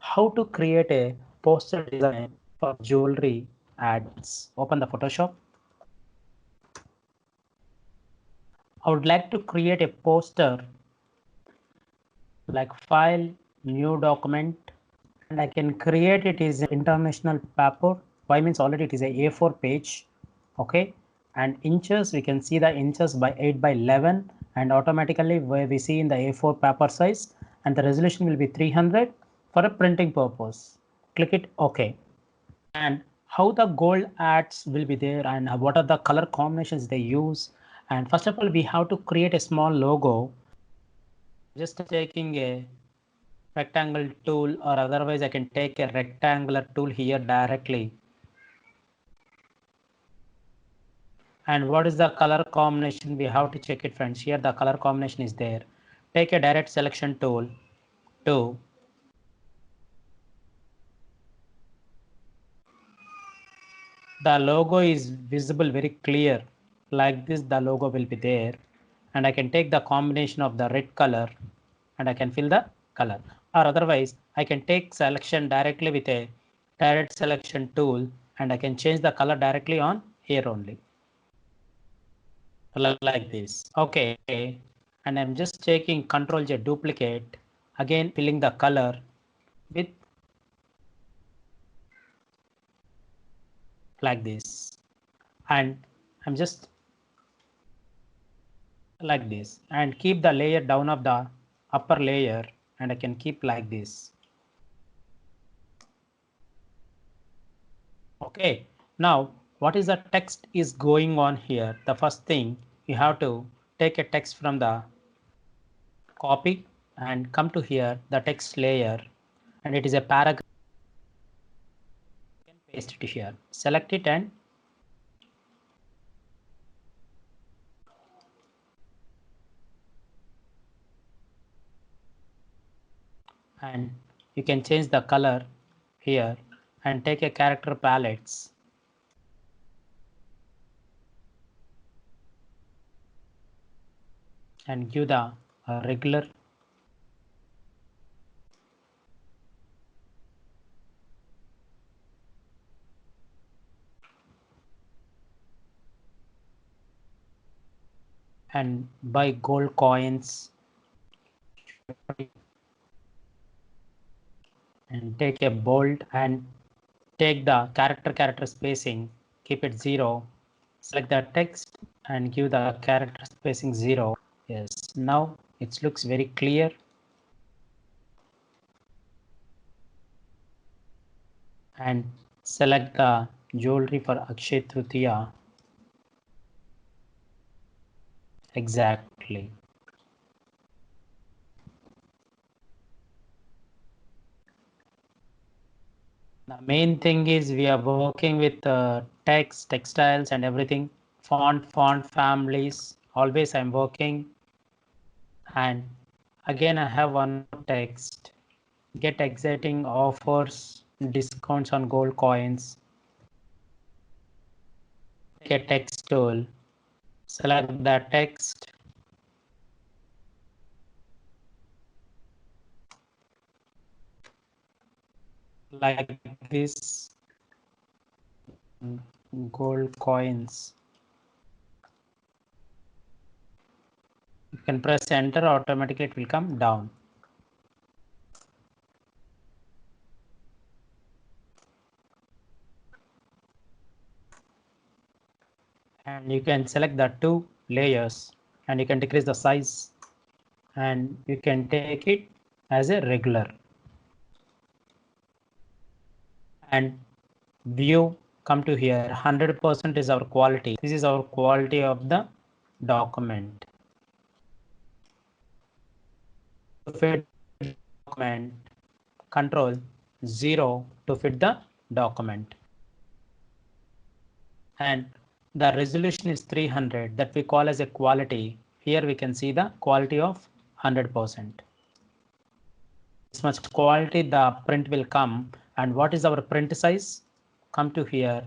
how to create a poster design for jewelry ads. Open the Photoshop. I would like to create a poster like file, new document, and I can create it as an international paper. Why means already it is a A4 page. Okay. And inches, we can see the inches by 8 by 11 and automatically where we see in the A4 paper size and the resolution will be 300 for a printing purpose. Click it OK. And how the gold ads will be there and what are the color combinations they use. And first of all, we have to create a small logo. Just taking a rectangle tool or otherwise I can take a rectangular tool here directly. And what is the color combination? We have to check it, friends. Here the color combination is there. Take a direct selection tool to the logo is visible very clear. Like this, the logo will be there. And I can take the combination of the red color and I can fill the color. Or otherwise, I can take selection directly with a direct selection tool and I can change the color directly on here only. Like this. Okay. And I'm just taking Control J duplicate, again filling the color with like this. And I'm just like this and keep the layer down of the upper layer and I can keep like this. Okay. Now what is the text is going on here? The first thing you have to take a text from the copy and come to here the text layer and it is a paragraph. You can paste it here. Select it and you can change the color here and take a character palettes and give the regular and buy gold coins and take a bold and take the character spacing, keep it 0, select the text and give the character spacing 0. Yes, now it looks very clear. And select the jewelry for Akshay Tritiya. Exactly. The main thing is we are working with text, textiles and everything. Font families. Always I'm working. And again, I have one text. Get exciting offers, discounts on gold coins. Take a text tool. Select the text. Like this. Gold coins. You can press enter, automatically it will come down. And you can select the two layers and you can decrease the size and you can take it as a regular and view. Come to here, 100% is our quality. This is our quality of the document. To fit document, control 0 to fit the document. And the resolution is 300 that we call as a quality. Here we can see the quality of 100%. This much quality the print will come. And what is our print size? Come to here,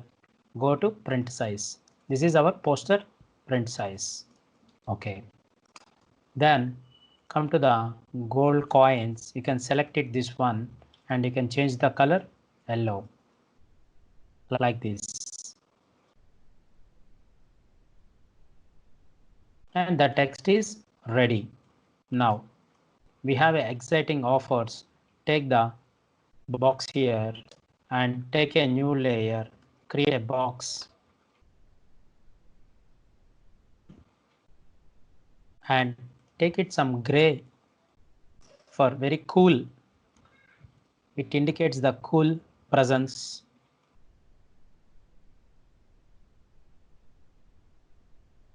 go to print size. This is our poster print size. Okay. Then come to the gold coins. You can select it this one and you can change the color yellow like this. And the text is ready. Now we have exciting offers. Take the box here and take a new layer, create a box and take it some gray for very cool. It indicates the cool presence.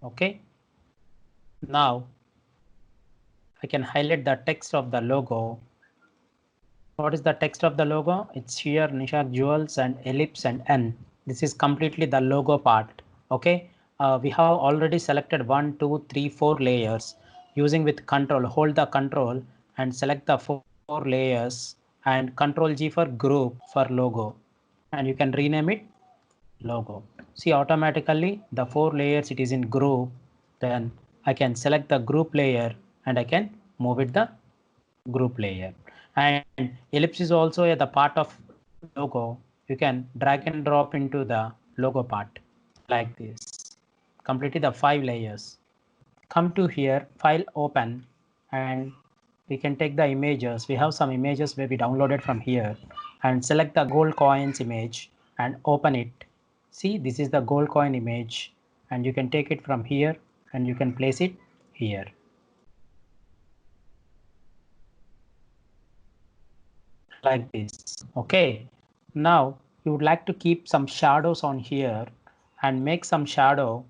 Okay. Now I can highlight the text of the logo. What is the text of the logo? It's here, Nishak Jewels and ellipse and N. This is completely the logo part. Okay. We have already selected 1, 2, 3, 4 layers. Using with control, hold the control and select the four layers and control G for group for logo. And you can rename it logo. See, automatically the 4 layers it is in group. Then I can select the group layer and I can move it the group layer. And ellipse is also the part of logo. You can drag and drop into the logo part like this. Completely the 5 layers. Come to here, file open, and we can take the images. We have some images where we downloaded from here and select the gold coins image and open it. See, this is the gold coin image and you can take it from here and you can place it here. Like this. Okay. Now you would like to keep some shadows on here and make some shadow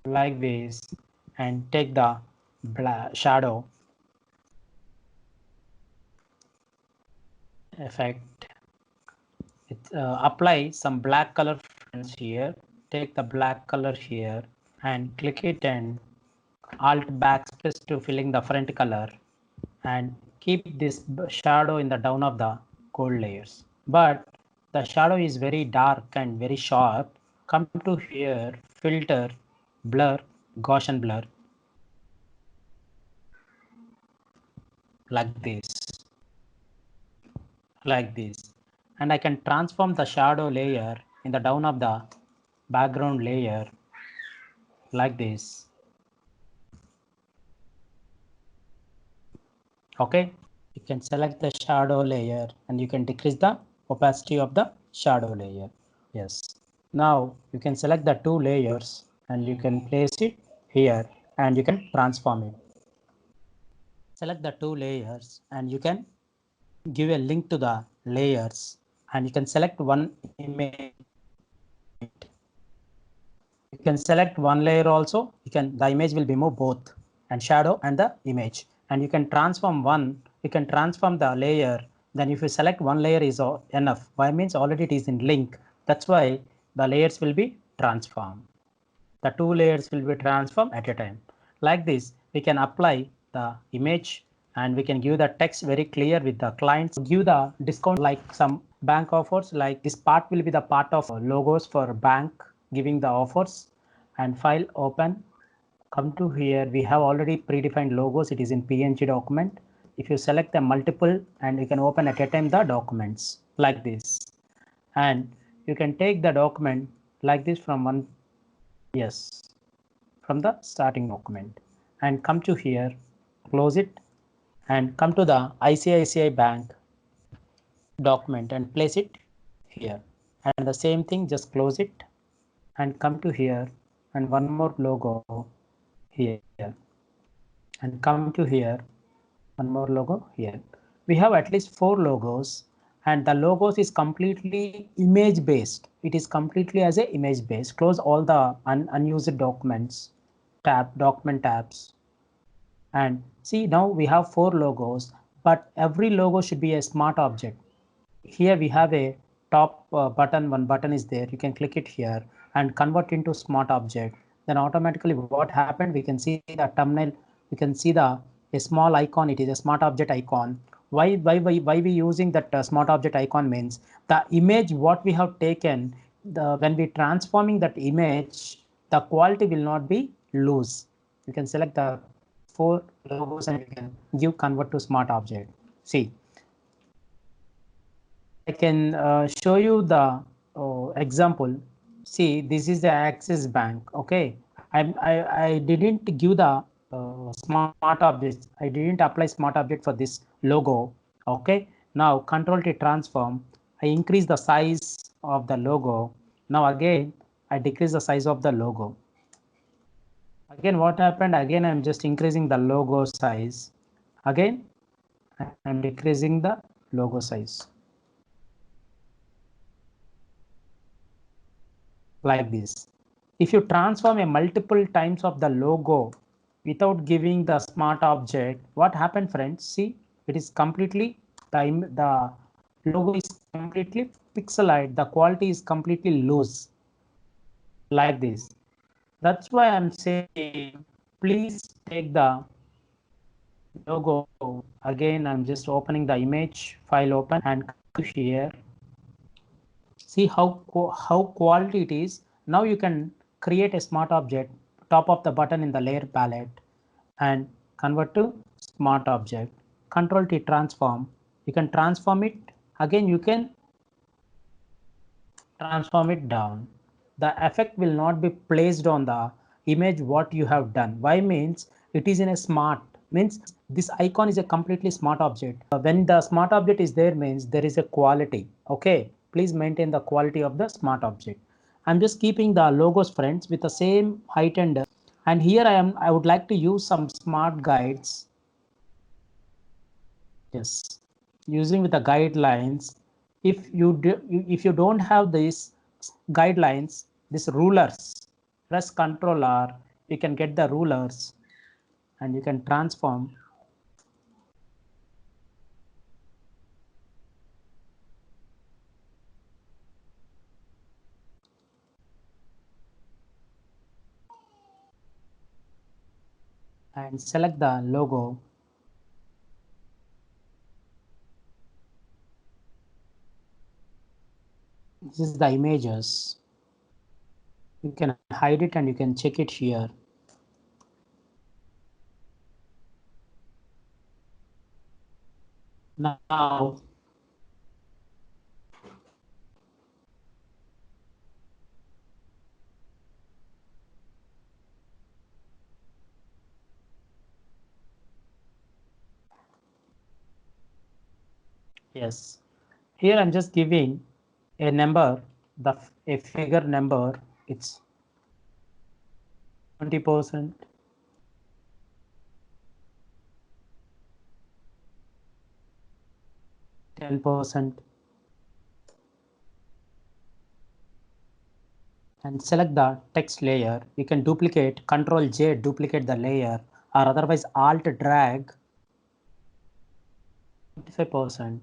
like this and take the black shadow effect. Apply some black color here. Take the black color here and click it and alt backspace to filling the front color and keep this shadow in the down of the gold layers. But the shadow is very dark and very sharp. Come to here, filter, blur, Gaussian blur like this, and I can transform the shadow layer in the down of the background layer like this. Okay, you can select the shadow layer and you can decrease the opacity of the shadow layer. Yes, now you can select the 2 layers and you can place it here and you can transform it. Select the 2 layers and you can give a link to the layers and you can select one image. You can select one layer also. The image will be moved both and shadow and the image, and you can transform one. You can transform the layer. Then if you select one layer is enough. Why means already it is in link. That's why the layers will be transformed. The 2 layers will be transformed at a time. Like this, we can apply the image and we can give the text very clear with the clients. Give the discount like some bank offers, like this part will be the part of logos for bank giving the offers, and file open. Come to here, we have already predefined logos. It is in PNG document. If you select the multiple and you can open at a time the documents like this, and you can take the document like this from one. Yes, from the starting document and come to here, close it and come to the ICICI Bank document and place it here. And the same thing, just close it and come to here and one more logo here and come to here, one more logo here. We have at least 4 logos and the logos is completely image based. It is completely as a image based. Close all the unused documents document tabs. And see, now we have 4 logos, but every logo should be a smart object. Here we have a top button, one button is there. You can click it here and convert into smart object. Then automatically what happened, we can see the thumbnail, we can see a small icon. It is a smart object icon. Why we using that smart object icon means the image what we have taken, when we transforming that image, the quality will not be loose. You can select the 4 logos and you can give convert to smart object. See, I can show you the example. See, this is the Axis Bank. Okay, I didn't give the smart objects. I didn't apply smart object for this logo. Okay, now Control T transform. I increase the size of the logo. Now again, I decrease the size of the logo. Again, what happened? Again, I'm just increasing the logo size. Again, I'm decreasing the logo size. Like this. If you transform a multiple times of the logo without giving the smart object, what happened, friends? See, it is completely the logo is completely pixelized. The quality is completely loose like this. That's why I'm saying, please take the logo. Again, I'm just opening the image file open and here. See how quality it is. Now you can create a smart object, top of the button in the layer palette and convert to smart object. Control T transform. You can transform it. Again, you can transform it down. The effect will not be placed on the image what you have done. Why means it is in a smart, means this icon is a completely smart object. When the smart object is there means there is a quality. Okay, please maintain the quality of the smart object. I'm just keeping the logos, friends, with the same height and here I would like to use some smart guides. Yes, using with the guidelines. If you don't have these guidelines, these rulers, press Ctrl R, you can get the rulers and you can transform. And select the logo. This is the images. You can hide it and you can check it here. Now, yes, here I'm just giving a number, a figure number. It's 20%, 10%, and select the text layer. You can duplicate, Control J, duplicate the layer, or otherwise Alt drag 25%.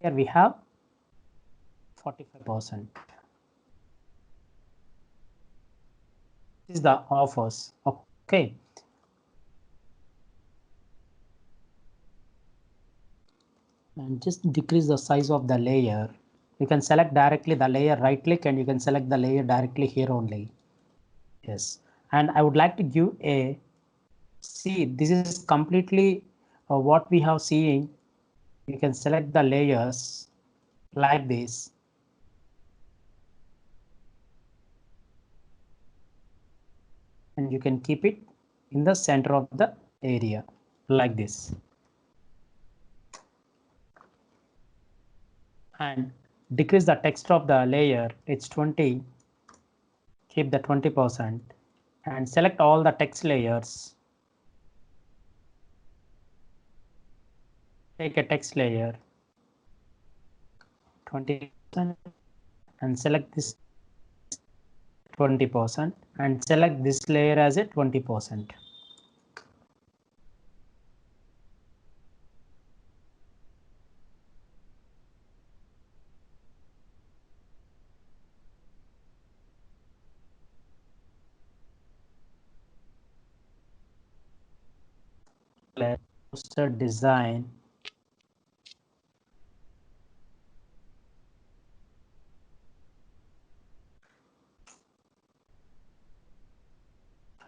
Here we have 45%. This is the offers. Okay. And just decrease the size of the layer. You can select directly the layer, right click, and you can select the layer directly here only. Yes. And I would like to give a, see, this is completely what we have seen. You can select the layers like this. And you can keep it in the center of the area like this. And decrease the text of the layer. It's 20. Keep the 20% and select all the text layers. Take a text layer 20% and select this 20% and select this layer as a 20%. Poster design.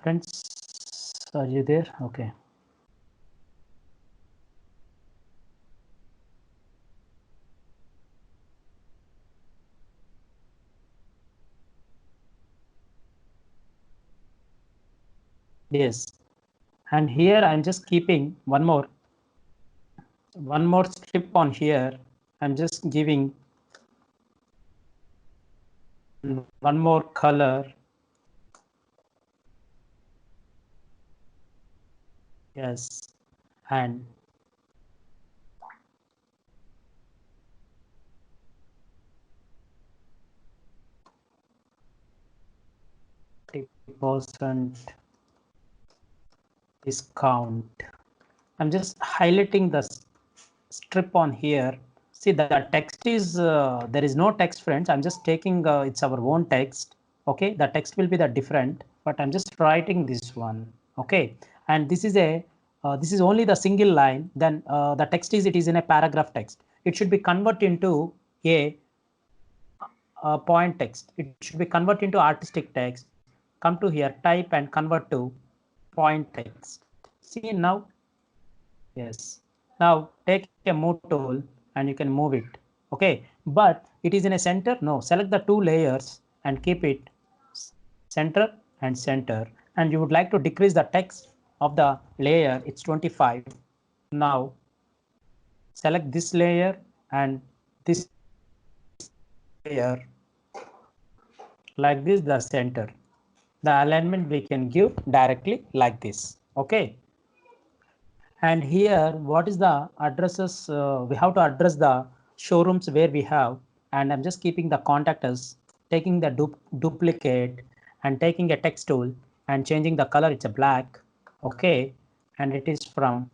Friends, are you there? Okay. Yes, and here I'm just keeping one more strip on here. I'm just giving one more color. Yes, and %. Discount. I'm just highlighting the strip on here. See, the text is, there is no text, friends. I'm just taking, it's our own text. Okay, the text will be the different, but I'm just writing this one. Okay, and this is this is only the single line. Then the text is, it is in a paragraph text. It should be converted into a point text. It should be converted into artistic text. Come to here, type and convert to point text. See now. Yes. Now take a move tool and you can move it. Okay. But it is in a center. No, select the two layers and keep it center and center. And you would like to decrease the text of the layer. It's 25. Now select this layer and this layer like this, the center. The alignment we can give directly like this. Okay. And here, what is the addresses? We have to address the showrooms where we have, and I'm just keeping the contact as, taking the duplicate and taking a text tool and changing the color. It's a black. Okay. And it is from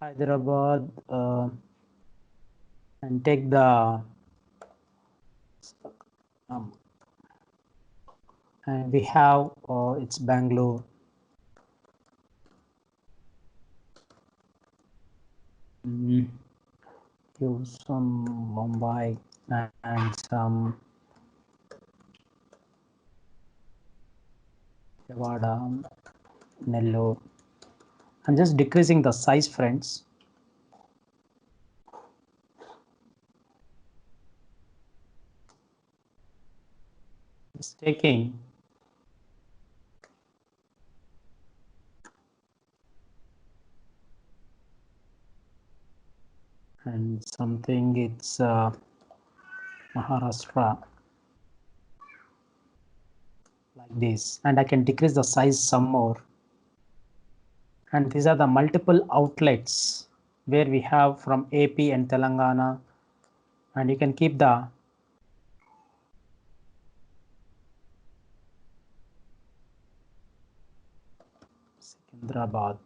Hyderabad, and take the, and we have, it's Bangalore. Use some Mumbai and some Nevada, Nellore. I'm just decreasing the size, friends. Just taking and something, it's Maharashtra like this, and I can decrease the size some more. And these are the multiple outlets where we have from AP and Telangana, and you can keep the Secunderabad.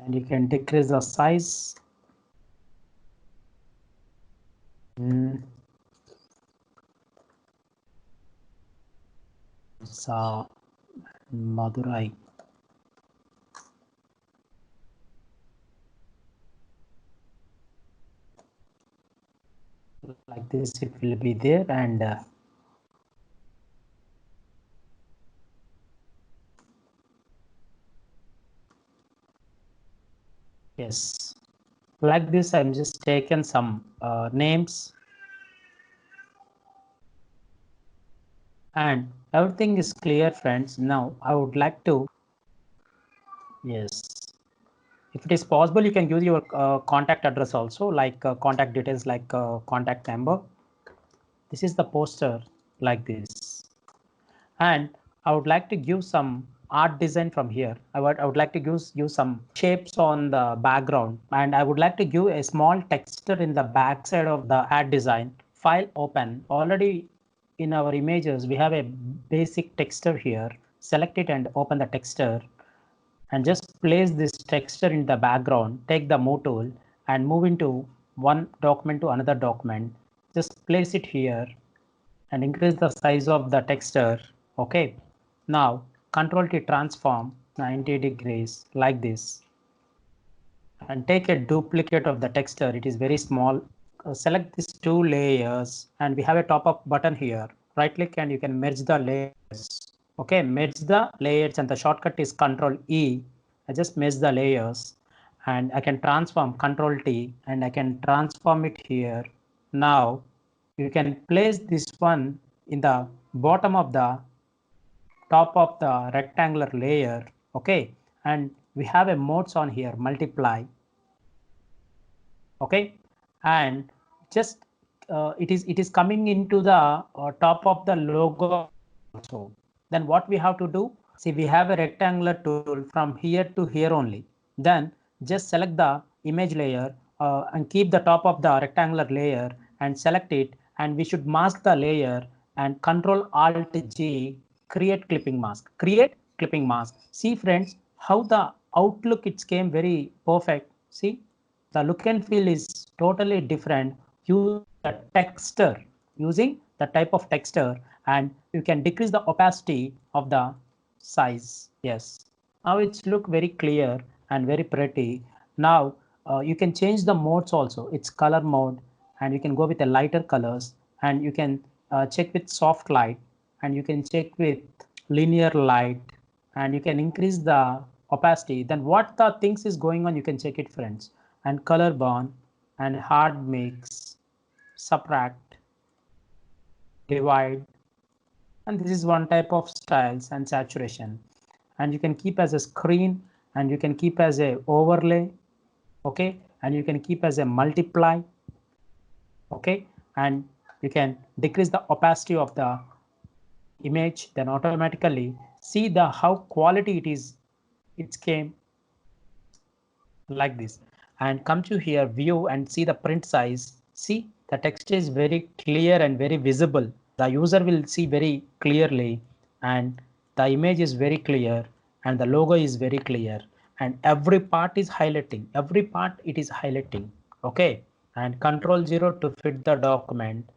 And you can decrease the size. So Madurai. Like this, it will be there, and yes, like this. I'm just taken some names, and everything is clear, friends. Now I would like to, yes, if it is possible, you can use your contact address also, like contact details, like contact number. This is the poster like this. And I would like to give some art design from here. I would like to use some shapes on the background, and I would like to give a small texture in the back side of the art design. File open. Already in our images, we have a basic texture here. Select it and open the texture, and just place this texture in the background. Take the move tool and move into one document to another document. Just place it here and increase the size of the texture. Okay. Now Control T transform 90 degrees like this, and take a duplicate of the texture. It is very small. Select these two layers, and we have a top up button here. Right click and you can merge the layers. Okay, merge the layers, and the shortcut is Control E. I just merge the layers, and I can transform Control T and I can transform it here. Now you can place this one in the bottom of the top of the rectangular layer. Okay, and we have a modes on here, multiply. Okay, and just it is coming into the top of the logo also. Then what we have to do, see, we have a rectangular tool from here to here only. Then just select the image layer and keep the top of the rectangular layer and select it, and we should mask the layer and Control Alt G, create clipping mask, create clipping mask. See friends, how the outlook it came very perfect. See, the look and feel is totally different. Use the texture, using the type of texture, and you can decrease the opacity of the size. Yes, now it's look very clear and very pretty. Now you can change the modes also. It's color mode, and you can go with the lighter colors, and you can check with soft light, and you can check with linear light, and you can increase the opacity. Then what the things is going on, you can check it friends. And color burn and hard mix, subtract, divide, and this is one type of styles and saturation. And you can keep as a screen, and you can keep as a overlay. Okay, and you can keep as a multiply. Okay, and you can decrease the opacity of the image, then automatically see the how quality it is. It came like this, and come to here view and see the print size. See, the text is very clear and very visible. The user will see very clearly, and the image is very clear, and the logo is very clear, and every part is highlighting, every part it is highlighting. Okay, and Control 0 to fit the document,